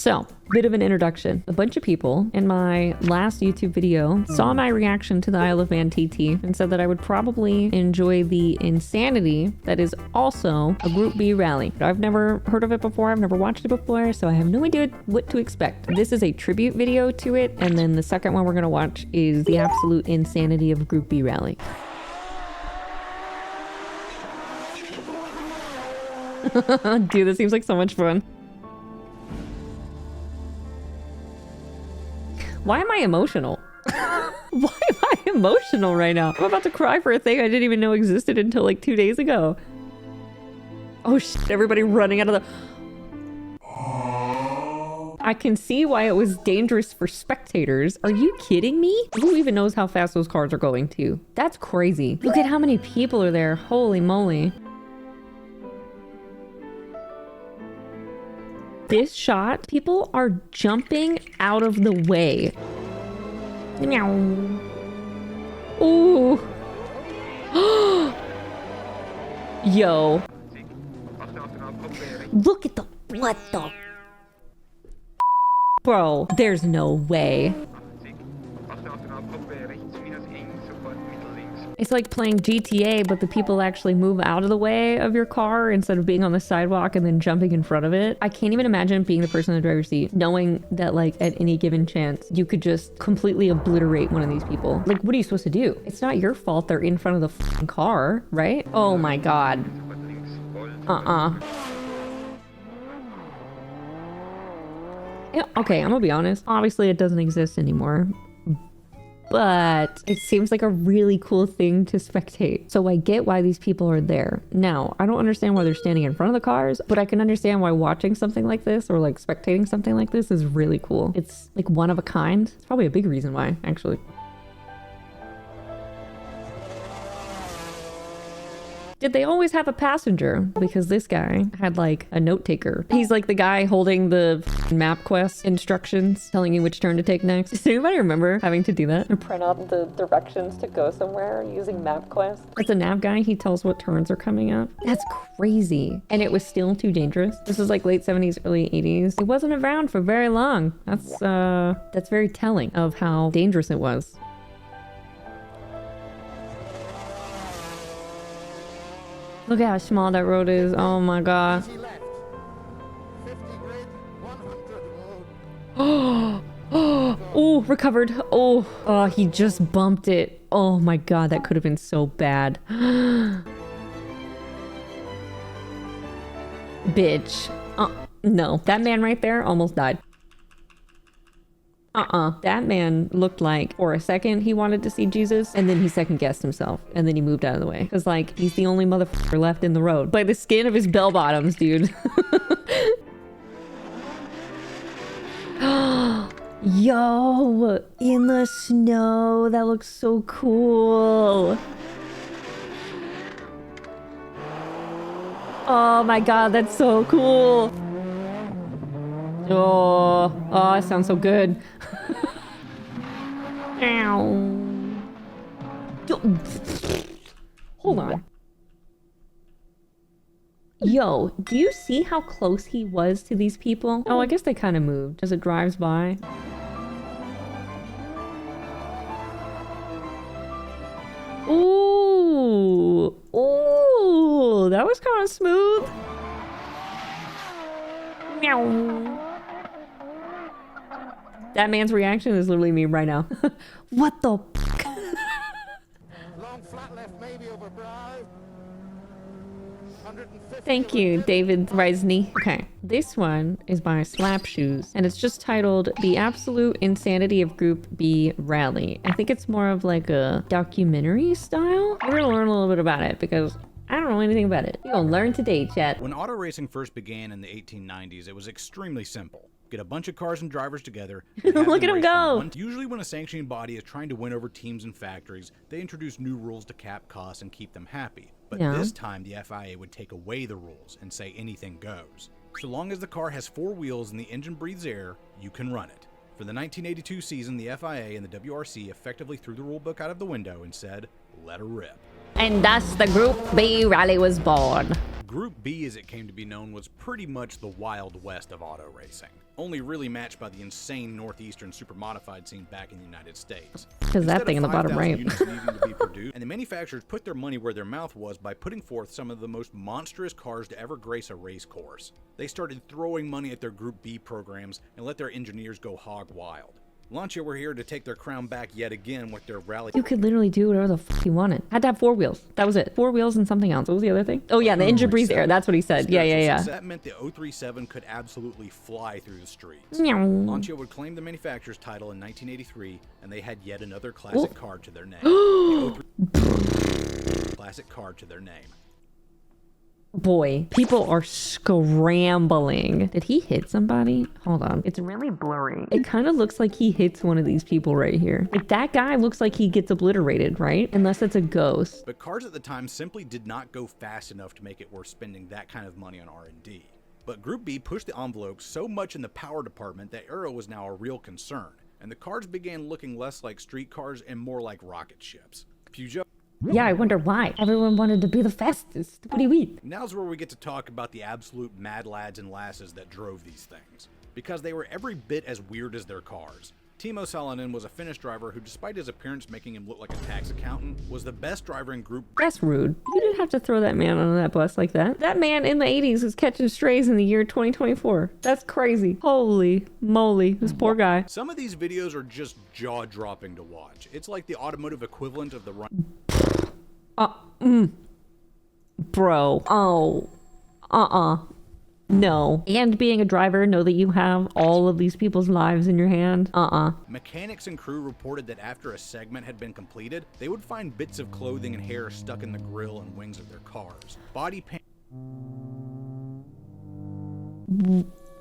So, bit of an introduction. A bunch of people in my last YouTube video saw my reaction to the Isle of Man TT and said that I would probably enjoy the insanity that is also a Group B rally. I've never heard of it before, I've never watched it before, so I have no idea what to expect. This is a tribute video to it, and then the second one we're gonna watch is the absolute insanity of Group B rally. Dude, this seems like so much fun. Why am I emotional? Why am I emotional right now? I'm about to cry for a thing I didn't even know existed until like 2 days ago. Oh shit, everybody running out of the... I can see why it was dangerous for spectators. Are you kidding me? Who even knows how fast those cars are going to? That's crazy. Look at how many people are there. Holy moly. This shot, people are jumping out of the way. Meow. Ooh. Yo. Look at the... What the... Bro, there's no way. It's like playing GTA, but the people actually move out of the way of your car instead of being on the sidewalk and then jumping in front of it. I can't even imagine being the person in the driver's seat, knowing that like at any given chance, you could just completely obliterate one of these people. Like, what are you supposed to do? It's not your fault they're in front of the f***ing car, right? Oh my God. Yeah, okay, I'm gonna be honest. Obviously, it doesn't exist anymore. But it seems like a really cool thing to spectate. So I get why these people are there. Now, I don't understand why they're standing in front of the cars, but I can understand why watching something like this or like spectating something like this is really cool. It's like one of a kind. It's probably a big reason why, actually. Did they always have a passenger? Because this guy had like a note taker. He's like the guy holding the map quest instructions, telling you which turn to take next. Does anybody remember having to do that? Or print out the directions to go somewhere using MapQuest? It's a nav guy. He tells what turns are coming up. That's crazy. And it was still too dangerous. This was like late 70s, early 80s. It wasn't around for very long. That's very telling of how dangerous it was. Look at how small that road is. Oh my God. Oh, recovered. Oh, he just bumped it. Oh my God, that could have been so bad. Bitch. No, that man right there almost died. That man looked like for a second he wanted to see Jesus, and then he second guessed himself, and then he moved out of the way. Cause like, he's the only motherfucker left in the road. By the skin of his bell bottoms, dude. Yo, in the snow, that looks so cool. Oh my God, that's so cool. Oh, it sounds so good. Ow. Hold on. Yo, do you see how close he was to these people? Oh, I guess they kind of moved as it drives by. Ooh. Ooh, that was kind of smooth. Meow. That man's reaction is literally me right now. What the fuck? Long flat left, maybe over brow. Thank you, David Reisney. Okay, this one is by Slap Shoes, and it's just titled The Absolute Insanity of Group B Rally. I think it's more of like a documentary style. We're gonna learn a little bit about it because I don't know anything about it. You're gonna learn today, chat. When auto racing first began in the 1890s, it was extremely simple. Get a bunch of cars and drivers together. Look at them go. Usually when a sanctioning body is trying to win over teams and factories, they introduce new rules to cap costs and keep them happy. But this time, the FIA would take away the rules and say anything goes. So long as the car has 4 wheels and the engine breathes air, you can run it. For the 1982 season, the FIA and the WRC effectively threw the rulebook out of the window and said, let her rip. And thus the Group B rally was born. Group B, as it came to be known, was pretty much the Wild West of auto racing, only really matched by the insane northeastern supermodified scene back in the United States. Because that thing in the bottom right. Units needing to be produced, and the manufacturers put their money where their mouth was by putting forth some of the most monstrous cars to ever grace a race course. They started throwing money at their Group B programs and let their engineers go hog wild. Lancia were here to take their crown back yet again with their rally. You could literally do whatever the fuck you wanted. Had to have 4 wheels. That was it. 4 wheels and something else. What was the other thing? Oh yeah, the engine breathes air. That's what he said. Yeah. That meant the 037 could absolutely fly through the streets. Meow. Lancia would claim the manufacturer's title in 1983, and they had yet another classic car to their name. The 037 classic car to their name. Boy, people are scrambling. Did he hit somebody? Hold on. It's really blurry. It kind of looks like he hits one of these people right here. Like that guy looks like he gets obliterated, right? Unless it's a ghost. But cars at the time simply did not go fast enough to make it worth spending that kind of money on R&D. But Group B pushed the envelope so much in the power department that aero was now a real concern, and the cars began looking less like street cars and more like rocket ships. Peugeot. Yeah, I wonder why. Everyone wanted to be the fastest. What do you mean? Now's where we get to talk about the absolute mad lads and lasses that drove these things, because they were every bit as weird as their cars. Timo Salonen was a Finnish driver who, despite his appearance making him look like a tax accountant, was the best driver in Group. That's rude. You didn't have to throw that man on that bus like that. That man in the 80s was catching strays in the year 2024. That's crazy. Holy moly, this poor guy. Some of these videos are just jaw-dropping to watch. It's like the automotive equivalent of the run. Bro. Oh. No. And being a driver, know that you have all of these people's lives in your hand. Mechanics and crew reported that after a segment had been completed, they would find bits of clothing and hair stuck in the grille and wings of their cars.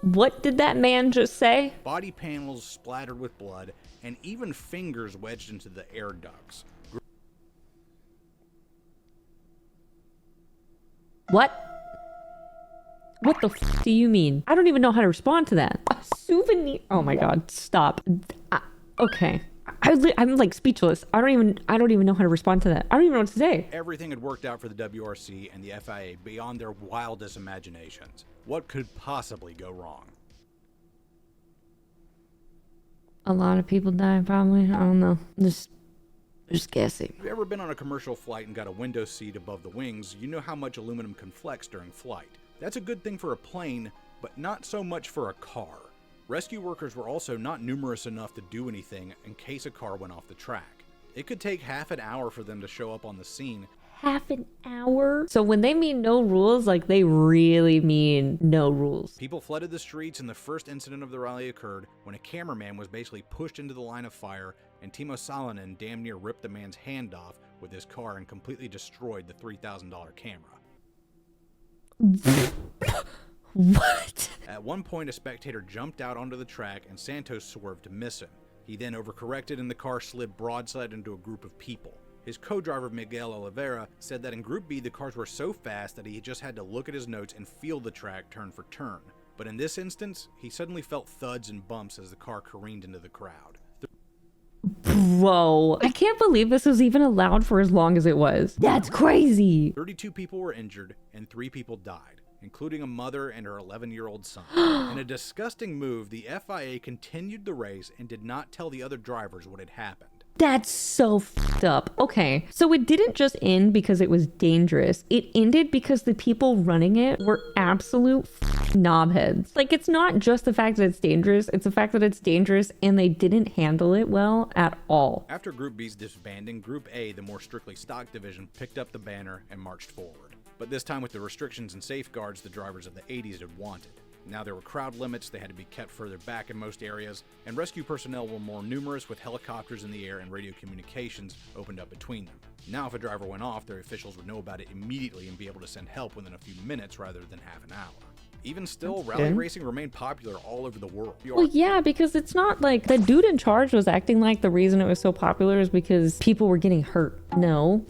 What did that man just say? Body panels splattered with blood, and even fingers wedged into the air ducts. What? What the f do you mean? I don't even know how to respond to that. A souvenir. Oh my god, stop. Okay. I'm like speechless. I don't even know how to respond to that. I don't even know what to say. Everything had worked out for the WRC and the FIA beyond their wildest imaginations. What could possibly go wrong? A lot of people died, probably. I don't know. Just guessing. If you've ever been on a commercial flight and got a window seat above the wings, you know how much aluminum can flex during flight. That's a good thing for a plane, but not so much for a car. Rescue workers were also not numerous enough to do anything in case a car went off the track. It could take half an hour for them to show up on the scene. Half an hour? So when they mean no rules, like they really mean no rules. People flooded the streets, and the first incident of the rally occurred when a cameraman was basically pushed into the line of fire, and Timo Salonen damn near ripped the man's hand off with his car and completely destroyed the $3,000 camera. What? At one point, a spectator jumped out onto the track and Santos swerved to miss him. He then overcorrected and the car slid broadside into a group of people. His co-driver Miguel Oliveira said that in Group B the cars were so fast that he just had to look at his notes and feel the track turn for turn. But in this instance, he suddenly felt thuds and bumps as the car careened into the crowd. Bro, I can't believe this was even allowed for as long as it was. That's crazy. 32 people were injured and 3 people died, including a mother and her 11-year-old son. In a disgusting move, the FIA continued the race and did not tell the other drivers what had happened. That's so fucked up. Okay, so it didn't just end because it was dangerous. It ended because the people running it were absolute knobheads. Like, it's not just the fact that it's dangerous, it's the fact that it's dangerous and they didn't handle it well at all. After Group B's disbanding, Group A, the more strictly stock division, picked up the banner and marched forward. But this time with the restrictions and safeguards the drivers of the 80s had wanted. Now there were crowd limits, they had to be kept further back in most areas, and rescue personnel were more numerous with helicopters in the air and radio communications opened up between them. Now if a driver went off, their officials would know about it immediately and be able to send help within a few minutes rather than half an hour. Even still, rally racing remained popular all over the world. Well, yeah, because it's not like the dude in charge was acting like the reason it was so popular is because people were getting hurt. No.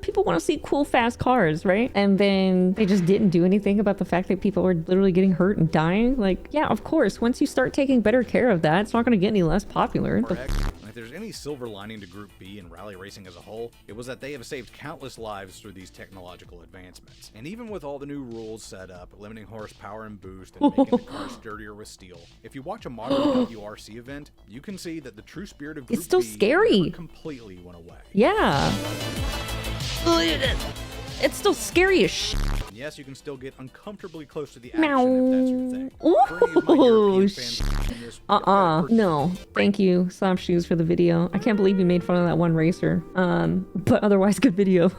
People want to see cool, fast cars, right? And then they just didn't do anything about the fact that people were literally getting hurt and dying. Like, yeah, of course. Once you start taking better care of that, it's not going to get any less popular. And if there's any silver lining to Group B and rally racing as a whole, it was that they have saved countless lives through these technological advancements. And even with all the new rules set up, limiting horsepower and boost and making the cars sturdier with steel, if you watch a modern WRC event, you can see that the true spirit of Group It's still B scary. never completely went away. Yeah. It's still scary as shit. And yes, you can still get uncomfortably close to the action if that's your thing. For any of my Ooh, European fans watching this, No. Thank you, Soft Shoes, for the video. I can't believe you made fun of that one racer. But otherwise, good video.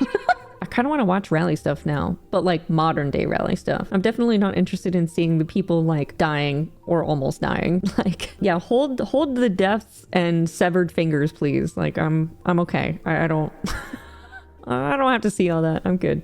I kind of want to watch rally stuff now, but like modern day rally stuff. I'm definitely not interested in seeing the people like dying or almost dying. Like, yeah, hold the deaths and severed fingers, please. Like, I'm okay. I don't I don't have to see all that. I'm good.